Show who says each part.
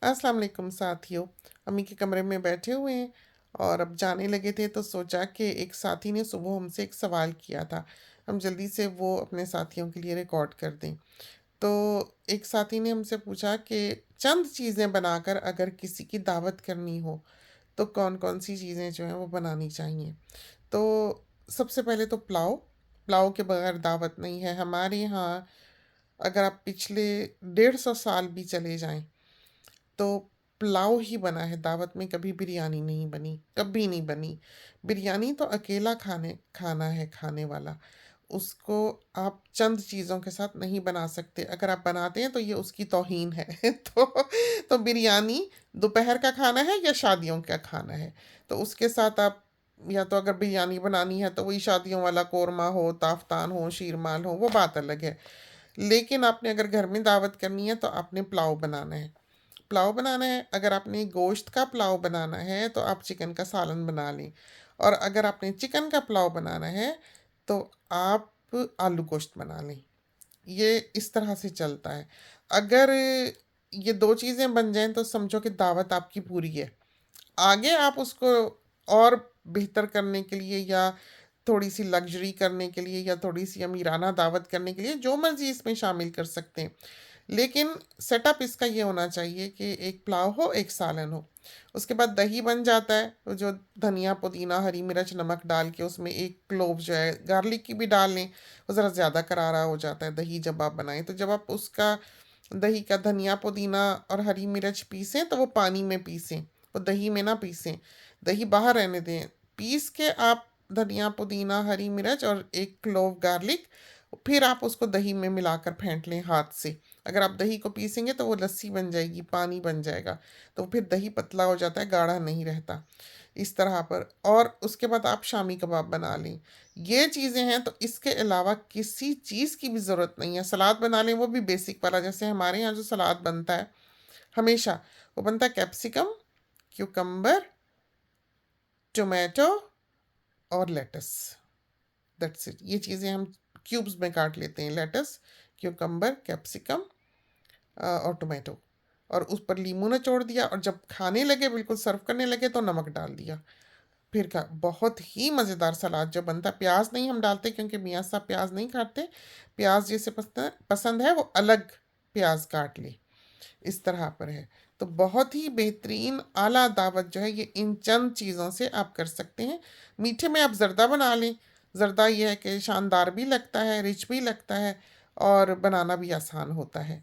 Speaker 1: अस्सलाम वालेकुम साथियों। अम्मी के कमरे में बैठे हुए हैं और अब जाने लगे थे तो सोचा कि एक साथी ने सुबह हमसे एक सवाल किया था। हम जल्दी से वो अपने साथियों के लिए रिकॉर्ड कर दें। तो एक साथी ने हमसे पूछा कि चंद चीज़ें बनाकर अगर किसी की दावत करनी हो तो कौन-कौन सी चीज़ें जो हैं वो बनानी चाहिए। तो सबसे पहले तो पुलाव, पुलाव के बगैर दावत नहीं है। हमारे यहाँ अगर आप पिछले 150 साल भी चले जाएँ तो पुलाव ही बना है, दावत में कभी बिरयानी नहीं बनी, कभी नहीं बनी। बिरयानी तो अकेला खाना है खाने वाला, उसको आप चंद चीज़ों के साथ नहीं बना सकते। अगर आप बनाते हैं तो ये उसकी तौहीन है। तो बिरयानी दोपहर का खाना है या शादियों का खाना है, तो उसके साथ आप या तो अगर बिरयानी बनानी है तो वही शादियों वाला कोरमा हो, ताफ़तान हो, शीरमाल हो, वो बात अलग है। लेकिन आपने अगर घर में दावत करनी है तो आपने पुलाव बनाना है। पुलाव बनाना है, अगर आपने गोश्त का पुलाव बनाना है तो आप चिकन का सालन बना लें, और अगर आपने चिकन का पुलाव बनाना है तो आप आलू गोश्त बना लें। ये इस तरह से चलता है। अगर ये दो चीज़ें बन जाएं तो समझो कि दावत आपकी पूरी है। आगे आप उसको और बेहतर करने के लिए या थोड़ी सी लग्जरी करने के लिए या थोड़ी सी अमीराना दावत करने के लिए जो मर्जी इसमें शामिल कर सकते हैं। लेकिन सेटअप इसका ये होना चाहिए कि एक पुलाव हो, एक सालन हो। उसके बाद दही बन जाता है, तो जो धनिया पुदीना हरी मिर्च नमक डाल के उसमें एक क्लोव जो है गार्लिक की भी डाल लें, वो ज़रा ज़्यादा करारा हो जाता है दही जब आप बनाएं। तो जब आप उसका दही का धनिया पुदीना और हरी मिर्च पीसें तो वो पानी में पीसें, वो दही में ना पीसें, दही बाहर रहने दें। पीस के आप धनिया पुदीना हरी मिर्च और एक क्लोव गार्लिक, फिर आप उसको दही में मिलाकर फेंट लें हाथ से। अगर आप दही को पीसेंगे तो वो लस्सी बन जाएगी, पानी बन जाएगा, तो फिर दही पतला हो जाता है, गाढ़ा नहीं रहता इस तरह पर। और उसके बाद आप शामी कबाब बना लें। ये चीज़ें हैं, तो इसके अलावा किसी चीज़ की भी ज़रूरत नहीं है। सलाद बना लें, वो भी बेसिक वाला। जैसे हमारे यहाँ जो सलाद बनता है हमेशा, वो बनता है कैप्सिकम, क्यूकम्बर, टोमेटो और लेटस। That's it. ये चीज़ें हम क्यूब्स में काट लेते हैं, लेटस, क्यूकम्बर, कैप्सिकम और टोमेटो, और उस पर लीमू निचोड़ दिया, और जब खाने लगे, बिल्कुल सर्व करने लगे, तो नमक डाल दिया। फिर का बहुत ही मज़ेदार सलाद जो बनता है। प्याज नहीं हम डालते क्योंकि मियाँ साहब प्याज नहीं खाते। प्याज जिसे पसंद है वो अलग प्याज काट ले, इस तरह पर है। तो बहुत ही बेहतरीन आला दावत जो है ये इन चंद चीज़ों से आप कर सकते हैं। मीठे में आप ज़र्दा बना लें। ज़र्दा ये है कि शानदार भी लगता है, रिच भी लगता है, और बनाना भी आसान होता है।